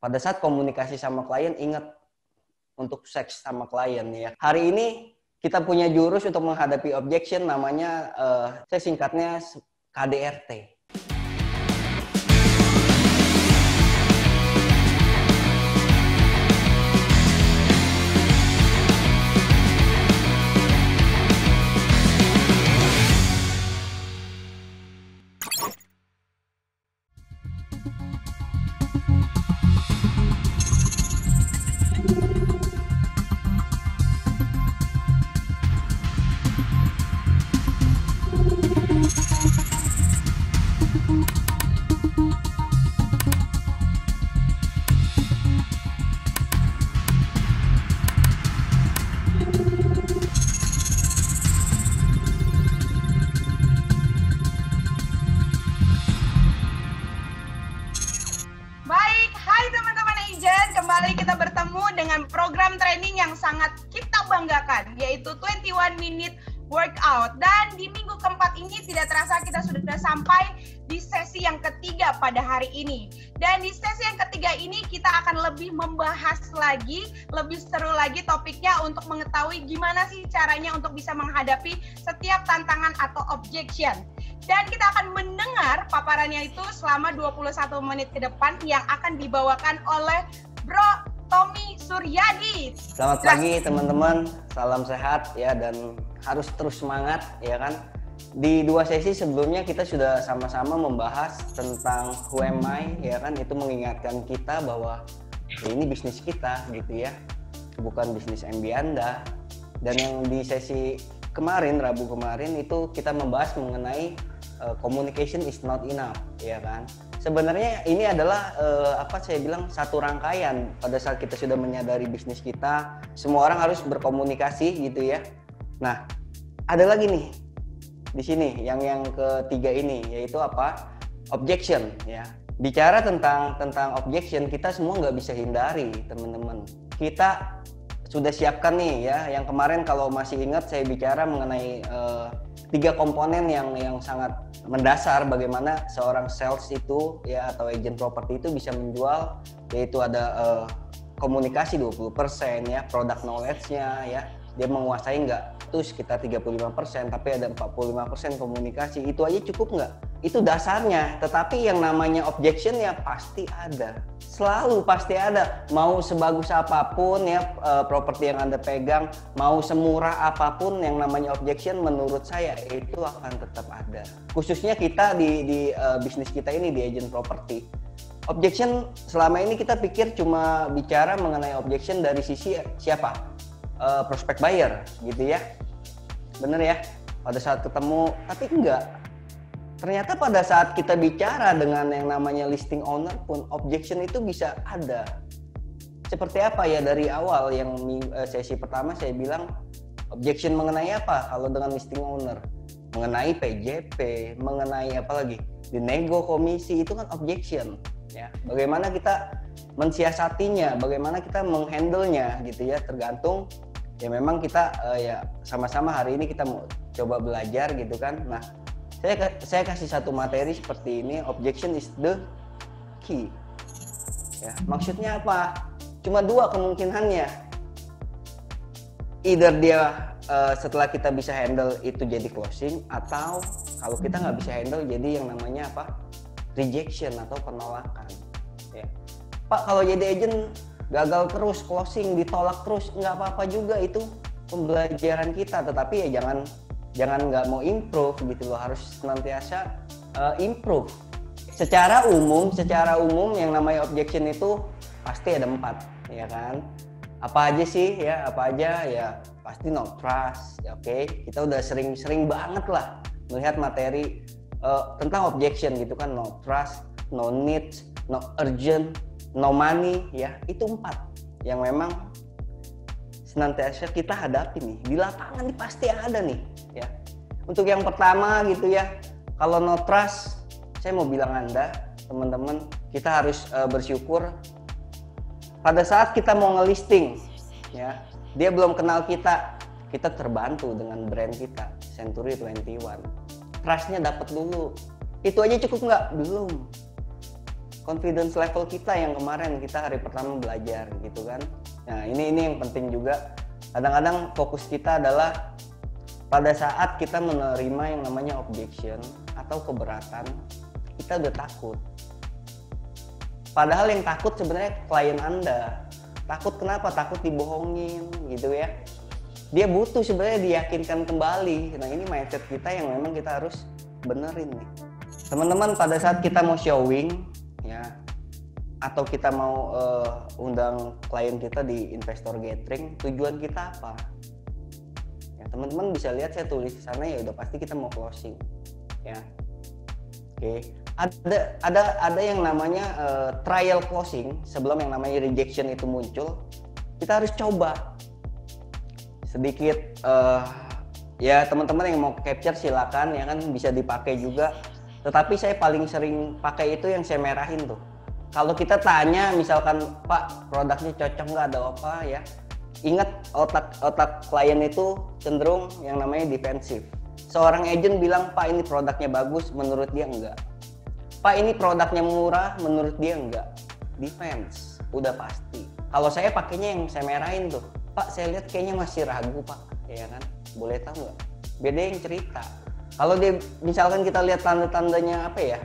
pada saat komunikasi sama klien, ingat untuk seks sama klien ya. Hari ini kita punya jurus untuk menghadapi objection, namanya saya singkatnya KDRT. Kembali kita bertemu dengan program training yang sangat kita banggakan, yaitu 21 Minute Workout. Dan di minggu keempat ini tidak terasa kita sudah sampai di sesi yang ketiga pada hari ini. Dan di sesi yang ketiga ini kita akan lebih membahas lagi, lebih seru lagi topiknya untuk mengetahui gimana sih caranya untuk bisa menghadapi setiap tantangan atau objection. Dan kita akan mendengar paparannya itu selama 21 menit ke depan yang akan dibawakan oleh Bro Tommy Suryadi. Selamat pagi teman-teman, salam sehat ya, dan harus terus semangat ya kan. Di 2 sesi sebelumnya kita sudah sama-sama membahas tentang who am I ya kan, itu mengingatkan kita bahwa ini bisnis kita gitu ya, bukan bisnis MB Anda. Dan yang di sesi kemarin, Rabu kemarin, itu kita membahas mengenai communication is not enough ya kan. Sebenarnya ini adalah saya bilang satu rangkaian. Pada saat kita sudah menyadari bisnis kita, semua orang harus berkomunikasi gitu ya. Nah, ada lagi nih di sini yang ketiga ini, yaitu apa? Objection ya. Bicara tentang objection, kita semua nggak bisa hindari teman-teman. Kita sudah siapkan nih ya. Yang kemarin kalau masih ingat saya bicara mengenai 3 komponen yang sangat mendasar bagaimana seorang sales itu ya, atau agent properti itu bisa menjual, yaitu ada komunikasi 20% ya, product knowledge-nya ya, dia menguasai nggak tuh sekitar 35%, tapi ada 45% komunikasi. Itu aja cukup nggak? Itu dasarnya. Tetapi yang namanya objection ya pasti ada, selalu pasti ada. Mau sebagus apapun ya properti yang Anda pegang, mau semurah apapun, yang namanya objection menurut saya itu akan tetap ada. Khususnya kita di bisnis kita ini, di agent property. Objection selama ini kita pikir cuma bicara mengenai objection dari sisi siapa? Prospek buyer gitu ya. Bener ya? Pada saat ketemu, tapi enggak. Ternyata pada saat kita bicara dengan yang namanya listing owner pun, objection itu bisa ada. Seperti apa ya, dari awal yang sesi pertama saya bilang objection mengenai apa kalau dengan listing owner? Mengenai PJP, mengenai apa lagi? Di nego komisi, itu kan objection ya. Bagaimana kita mensiasatinya, bagaimana kita menghandle-nya gitu ya, tergantung ya. Memang kita ya sama-sama hari ini kita mau coba belajar gitu kan. Nah, saya kasih satu materi seperti ini, objection is the key ya. Maksudnya apa? Cuma 2 kemungkinannya, either dia setelah kita bisa handle itu jadi closing, atau kalau kita nggak bisa handle jadi yang namanya apa? Rejection atau penolakan ya. Pak, kalau jadi agent gagal terus, closing ditolak terus, nggak apa-apa juga, itu pembelajaran kita. Tetapi ya jangan nggak mau improve gitu loh, harus senantiasa improve. Secara umum yang namanya objection itu pasti ada 4 ya kan. Apa aja sih ya? Apa aja ya? Pasti no trust ya, oke. Kita udah sering banget lah melihat materi tentang objection gitu kan. No trust, no need, no urgent, no money ya. Itu 4 yang memang senantiasa kita hadapi nih di lapangan, nih pasti ada nih ya. Untuk yang pertama gitu ya, kalau no trust, saya mau bilang Anda teman-teman, kita harus bersyukur pada saat kita mau ngelisting ya, dia belum kenal kita terbantu dengan brand kita Century 21. Trustnya dapat dulu, itu aja cukup nggak? Belum. confidence level kita yang kemarin kita hari pertama belajar gitu kan. Nah ini yang penting juga. Kadang-kadang fokus kita adalah pada saat kita menerima yang namanya objection atau keberatan, kita udah takut. Padahal yang takut sebenarnya klien Anda. Takut kenapa? Takut dibohongin gitu ya. Dia butuh sebenarnya diyakinkan kembali. Nah ini mindset kita yang memang kita harus benerin nih. Teman-teman, pada saat kita mau showing ya, atau kita mau undang klien kita di investor gathering, tujuan kita apa? Ya, teman-teman bisa lihat saya tulis di sana, ya udah pasti kita mau closing ya. Oke. Ada yang namanya trial closing sebelum yang namanya rejection itu muncul. Kita harus coba sedikit ya, teman-teman yang mau capture silakan ya kan, bisa dipakai juga. Tetapi saya paling sering pakai itu yang saya merahin tuh. Kalau kita tanya misalkan, Pak, produknya cocok nggak, ada apa ya? Ingat, otak klien itu cenderung yang namanya defensif. Seorang agent bilang, Pak ini produknya bagus, menurut dia enggak. Pak ini produknya murah, menurut dia enggak. Defense, udah pasti. Kalau saya pakainya yang saya merahin tuh, Pak saya lihat kayaknya masih ragu Pak, ya kan? Boleh tahu nggak? Beda yang cerita. Kalau dia misalkan kita lihat tanda-tandanya apa ya?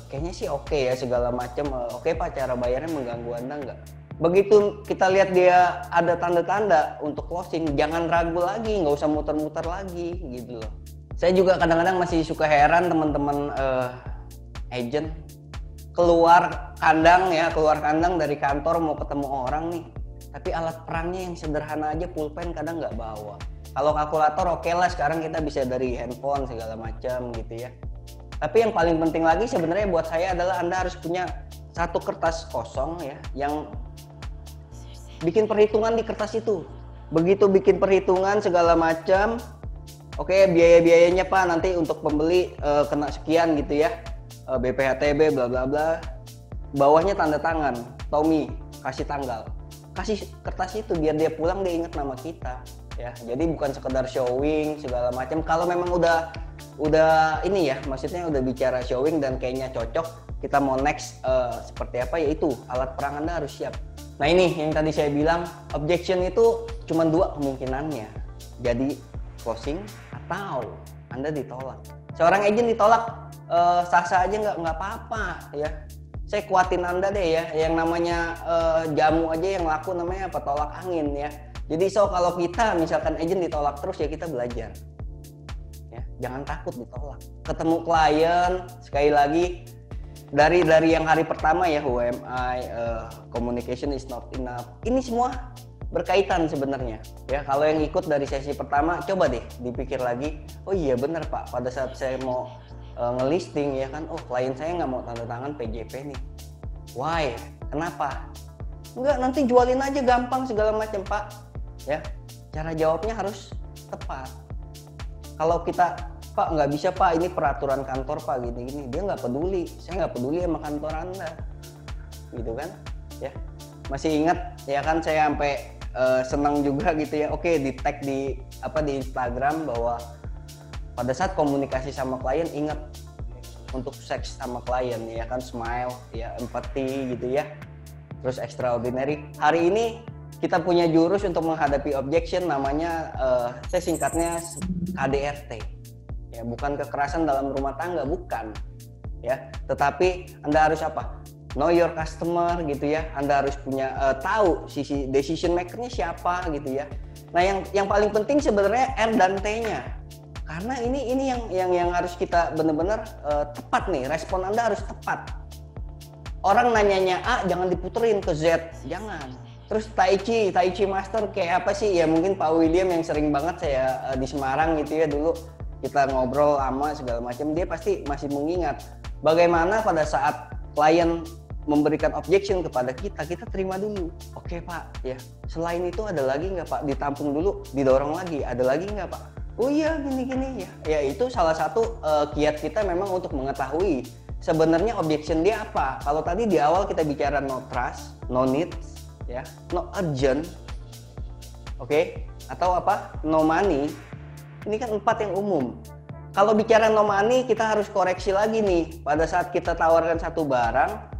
Kayaknya sih oke ya segala macam. Oke Pak, cara bayarnya mengganggu Anda nggak? Begitu kita lihat dia ada tanda-tanda untuk closing, jangan ragu lagi, nggak usah muter-muter lagi gitu loh. Saya juga kadang-kadang masih suka heran teman-teman agent keluar kandang dari kantor mau ketemu orang nih, tapi alat perangnya yang sederhana aja, pulpen kadang nggak bawa. Kalau kalkulator oke lah, sekarang kita bisa dari handphone segala macam gitu ya. Tapi yang paling penting lagi sebenarnya buat saya adalah Anda harus punya satu kertas kosong ya, yang bikin perhitungan di kertas itu. Begitu bikin perhitungan segala macam, oke, biaya-biayanya Pak nanti untuk pembeli kena sekian gitu ya, BPHTB bla bla bla. Bawahnya tanda tangan, Tommy, kasih tanggal. Kasih kertas itu biar dia pulang dia ingat nama kita ya. Jadi bukan sekedar showing segala macam. Kalau memang udah ini ya, maksudnya udah bicara showing dan kayaknya cocok, kita mau next seperti apa, yaitu alat perang Anda harus siap. Nah ini yang tadi saya bilang, objection itu cuma dua kemungkinannya. Jadi closing atau Anda ditolak. Seorang agent ditolak sah-sah aja, nggak apa-apa ya. Saya kuatin Anda deh ya, yang namanya jamu aja yang laku namanya apa, tolak angin ya. Jadi kalau kita misalkan agent ditolak terus ya, kita belajar ya, jangan takut ditolak. Ketemu klien sekali lagi dari yang hari pertama ya, UMI, communication is not enough, ini semua berkaitan sebenarnya ya. Kalau yang ikut dari sesi pertama, coba deh dipikir lagi, oh iya bener Pak, pada saat saya mau ngelisting ya kan, oh klien saya nggak mau tanda tangan PJP nih, why, kenapa? Enggak, nanti jualin aja gampang segala macam Pak ya. Cara jawabnya harus tepat. Kalau kita, Pak nggak bisa Pak, ini peraturan kantor Pak gini-gini, dia nggak peduli, saya nggak peduli sama kantor Anda gitu kan ya. Masih ingat ya kan, saya sampai senang juga gitu ya, oke di tag di Instagram bahwa pada saat komunikasi sama klien, ingat untuk seks sama klien ya kan, smile ya, empathy gitu ya, terus extraordinary. Hari ini kita punya jurus untuk menghadapi objection, namanya saya singkatnya KDRT ya, bukan kekerasan dalam rumah tangga, bukan ya, tetapi Anda harus apa, know your customer gitu ya. Anda harus punya tahu sisi decision makernya siapa gitu ya. Nah yang paling penting sebenarnya R dan T-nya. Karena ini yang harus kita benar-benar tepat nih, respon Anda harus tepat. Orang nanyanya A, jangan diputerin ke Z, jangan. Terus Tai Chi Master kayak apa sih? Ya mungkin Pak William yang sering banget saya di Semarang gitu ya, dulu kita ngobrol lama segala macam, dia pasti masih mengingat bagaimana pada saat klien memberikan objection kepada kita terima dulu. Oke Pak, ya. Selain itu ada lagi nggak Pak? Ditampung dulu, didorong lagi. Ada lagi nggak Pak? Oh iya gini ya. Ya itu salah satu kiat kita memang untuk mengetahui sebenarnya objection dia apa. Kalau tadi di awal kita bicara no trust, no needs, ya, no urgent, oke, atau apa? No money. Ini kan 4 yang umum. Kalau bicara no money, kita harus koreksi lagi nih. Pada saat kita tawarkan satu barang,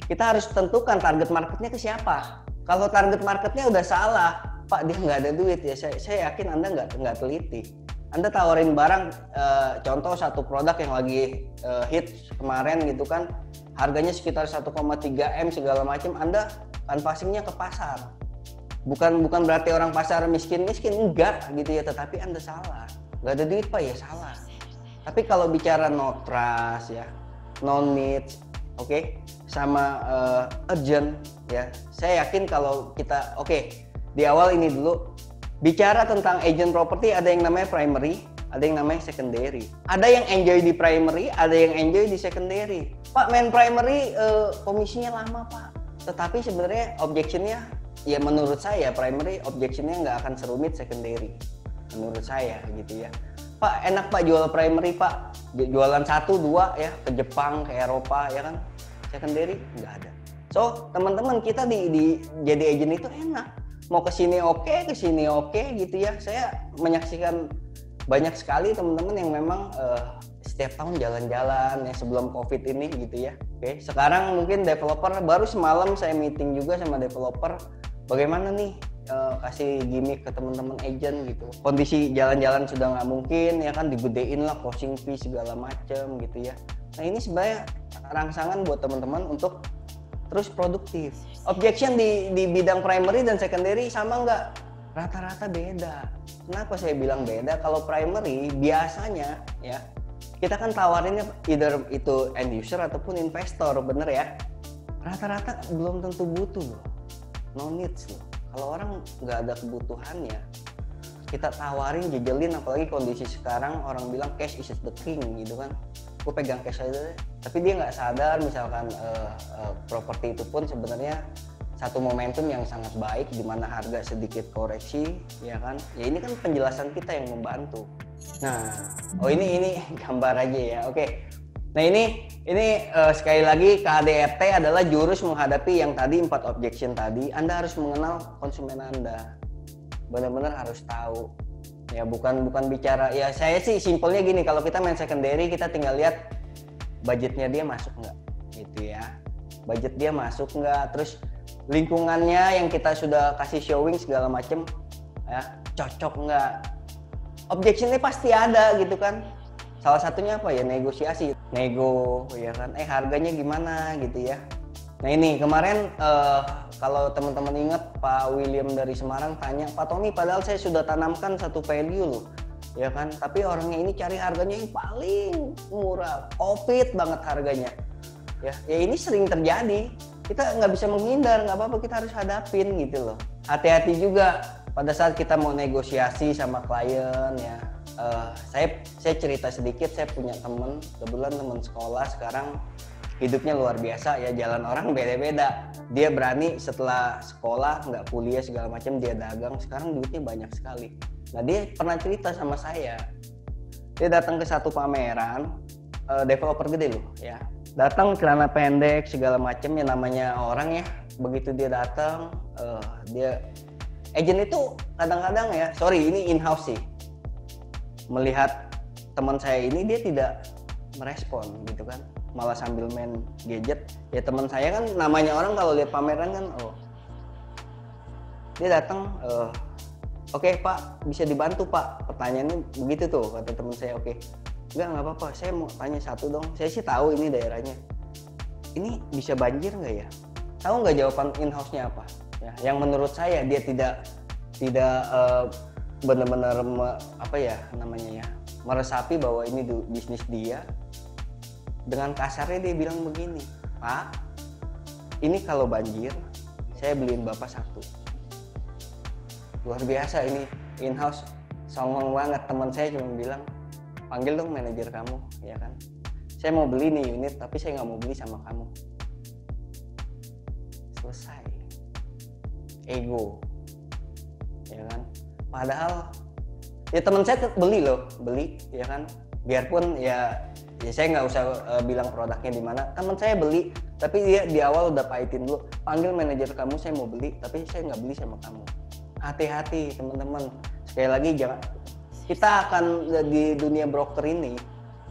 kita harus tentukan target marketnya ke siapa. Kalau target marketnya udah salah, Pak, dia nggak ada duit ya, saya yakin Anda nggak teliti. Anda tawarin barang, contoh satu produk yang lagi hit kemarin gitu kan, harganya sekitar 1,3 M segala macam, Anda canvassingnya ke pasar. Bukan berarti orang pasar miskin, enggak gitu ya, tetapi Anda salah. Nggak ada duit Pak, ya salah. Tapi kalau bicara no trust ya, no needs, oke, sama urgent ya, saya yakin kalau kita di awal ini dulu bicara tentang agent property, ada yang namanya primary, ada yang namanya secondary. Ada yang enjoy di primary, ada yang enjoy di secondary. Pak, main primary komisinya lama Pak, tetapi sebenarnya objectionnya ya menurut saya primary objectionnya nggak akan serumit secondary menurut saya gitu ya. Pak, enak Pak jual primary Pak, jualan 1-2 ya ke Jepang, ke Eropa ya kan. Secondary nggak ada. So teman-teman kita di jadi agent itu enak, mau kesini oke gitu ya. Saya menyaksikan banyak sekali teman-teman yang memang setiap tahun jalan-jalan ya sebelum COVID ini gitu ya. Oke, sekarang mungkin developer, baru semalam saya meeting juga sama developer, bagaimana nih kasih gimmick ke teman-teman agent gitu. Kondisi jalan-jalan sudah nggak mungkin ya kan, digedein lah closing fee segala macem gitu ya. Nah ini sebenarnya rangsangan buat teman-teman untuk terus produktif. Objection di bidang primary dan secondary sama nggak? Rata-rata beda. Kenapa saya bilang beda? Kalau primary biasanya ya kita kan tawarinnya either itu end user ataupun investor, bener ya. Rata-rata belum tentu butuh loh, no needs loh. Kalau orang nggak ada kebutuhannya, kita tawarin, jejelin, apalagi kondisi sekarang orang bilang cash is the king gitu kan. Gue pegang cash aja deh. Tapi dia nggak sadar misalkan properti itu pun sebenarnya satu momentum yang sangat baik di mana harga sedikit koreksi ya kan. Ya ini kan penjelasan kita yang membantu. Nah, ini gambar aja ya. Oke. Nah ini sekali lagi KDRT adalah jurus menghadapi yang tadi 4 objection tadi. Anda harus mengenal konsumen Anda, benar-benar harus tahu. Ya bukan bicara, ya saya sih simpelnya gini, kalau kita main secondary kita tinggal lihat budgetnya dia masuk nggak, gitu ya. Budget dia masuk nggak, terus lingkungannya yang kita sudah kasih showing segala macem, ya cocok nggak. Objectionnya pasti ada gitu kan. Salah satunya apa ya, negosiasi, nego ya kan, harganya gimana gitu ya. Nah ini kemarin kalau teman-teman ingat Pak William dari Semarang tanya, Pak Tommy padahal saya sudah tanamkan satu value loh ya kan, tapi orangnya ini cari harganya yang paling murah, COVID banget harganya ya ini sering terjadi, kita nggak bisa menghindar, nggak apa-apa, kita harus hadapin gitu loh. Hati-hati juga pada saat kita mau negosiasi sama klien ya. Saya cerita sedikit, saya punya temen, kebetulan teman sekolah sekarang hidupnya luar biasa ya, jalan orang beda-beda. Dia berani setelah sekolah nggak kuliah segala macam, dia dagang, sekarang duitnya banyak sekali. Nah dia pernah cerita sama saya, dia datang ke satu pameran, developer gede loh ya, datang celana pendek segala macam, ya namanya orang ya, begitu dia datang, dia agent itu kadang-kadang ya, sorry ini in-house sih, melihat teman saya ini dia tidak merespon gitu kan, malah sambil main gadget. Ya teman saya kan namanya orang kalau lihat pameran kan, dia datang, oke Pak bisa dibantu Pak, pertanyaannya begitu tuh kata teman saya. Oke, nggak apa-apa, saya mau tanya satu dong, saya sih tahu ini daerahnya, ini bisa banjir nggak ya? Tahu nggak jawaban in-house-nya apa? Ya, yang menurut saya dia tidak benar-benar meresapi bahwa ini bisnis dia. Dengan kasarnya dia bilang begini, Pak, ini kalau banjir saya beliin Bapak satu. Luar biasa, ini in-house songong banget. Teman saya cuma bilang, panggil dong manajer kamu ya kan, saya mau beli nih unit tapi saya nggak mau beli sama kamu. Selesai. Ego ya kan, padahal ya teman saya beli ya kan, biarpun ya saya nggak usah bilang produknya di mana, teman saya beli tapi dia di awal udah pahitin dulu, panggil manajer kamu, saya mau beli tapi saya nggak beli sama kamu. Hati-hati teman-teman, sekali lagi jangan, kita akan di dunia broker ini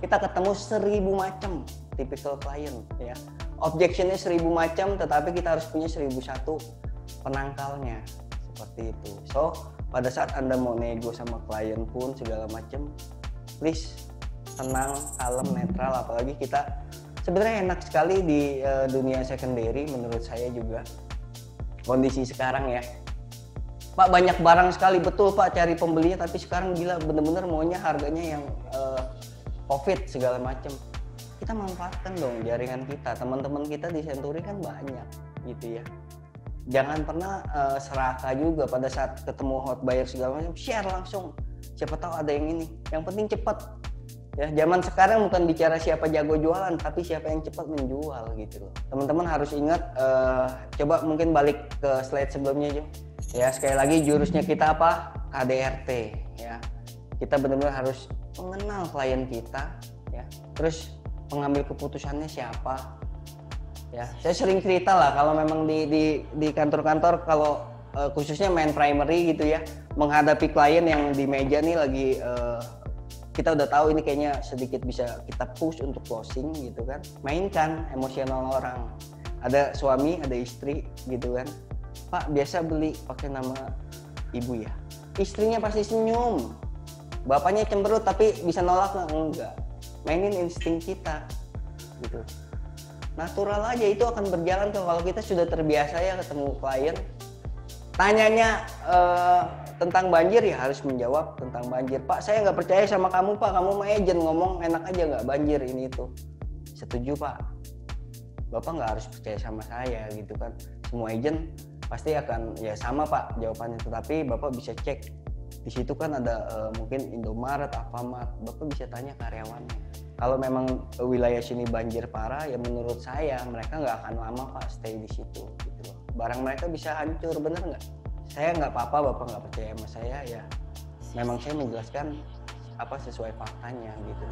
kita ketemu 1000 macam tipikal klien ya, objectionnya 1000 macam, tetapi kita harus punya 1001 penangkalnya, seperti itu. So pada saat Anda mau nego sama klien pun segala macam, please tenang, kalem, netral. Apalagi kita sebenarnya enak sekali di dunia secondary menurut saya juga kondisi sekarang ya. Pak, banyak barang sekali, betul Pak, cari pembelinya, tapi sekarang gila bener-bener maunya harganya yang COVID segala macam. Kita manfaatkan dong jaringan kita, teman-teman kita di Century kan banyak gitu ya. Jangan pernah serakah juga pada saat ketemu hot buyer segala macam, share langsung. Siapa tahu ada yang ini. Yang penting cepat. Ya, zaman sekarang bukan bicara siapa jago jualan, tapi siapa yang cepat menjual gitu loh. Teman-teman harus ingat, coba mungkin balik ke slide sebelumnya Jo. Ya, sekali lagi jurusnya kita apa? KDRT ya. Kita benar-benar harus mengenal klien kita ya. Terus pengambil keputusannya siapa? Ya, saya sering cerita lah kalau memang di kantor-kantor kalau khususnya main primary gitu ya, menghadapi klien yang di meja nih lagi kita udah tahu ini kayaknya sedikit bisa kita push untuk closing gitu kan. Mainkan emosional orang. Ada suami, ada istri gitu kan. Pak, biasa beli pakai nama ibu ya. Istrinya pasti senyum. Bapaknya cemberut tapi bisa nolak nggak? Enggak. Mainin insting kita gitu. Natural aja, itu akan berjalan kalau kita sudah terbiasa ya ketemu klien. Tanyanya tentang banjir ya harus menjawab tentang banjir. Pak, saya nggak percaya sama kamu Pak, kamu mah agent ngomong enak aja nggak banjir ini itu. Setuju Pak. Bapak nggak harus percaya sama saya gitu kan. Semua agent pasti akan ya sama Pak jawabannya, tetapi Bapak bisa cek di situ kan ada mungkin Indomaret, Alfamart, Bapak bisa tanya karyawannya. Kalau memang wilayah sini banjir parah ya menurut saya mereka nggak akan lama Pak stay di situ gitu loh. Barang mereka bisa hancur, bener nggak? Saya nggak apa-apa Bapak nggak percaya sama saya ya. Memang saya menjelaskan apa sesuai faktanya gitu.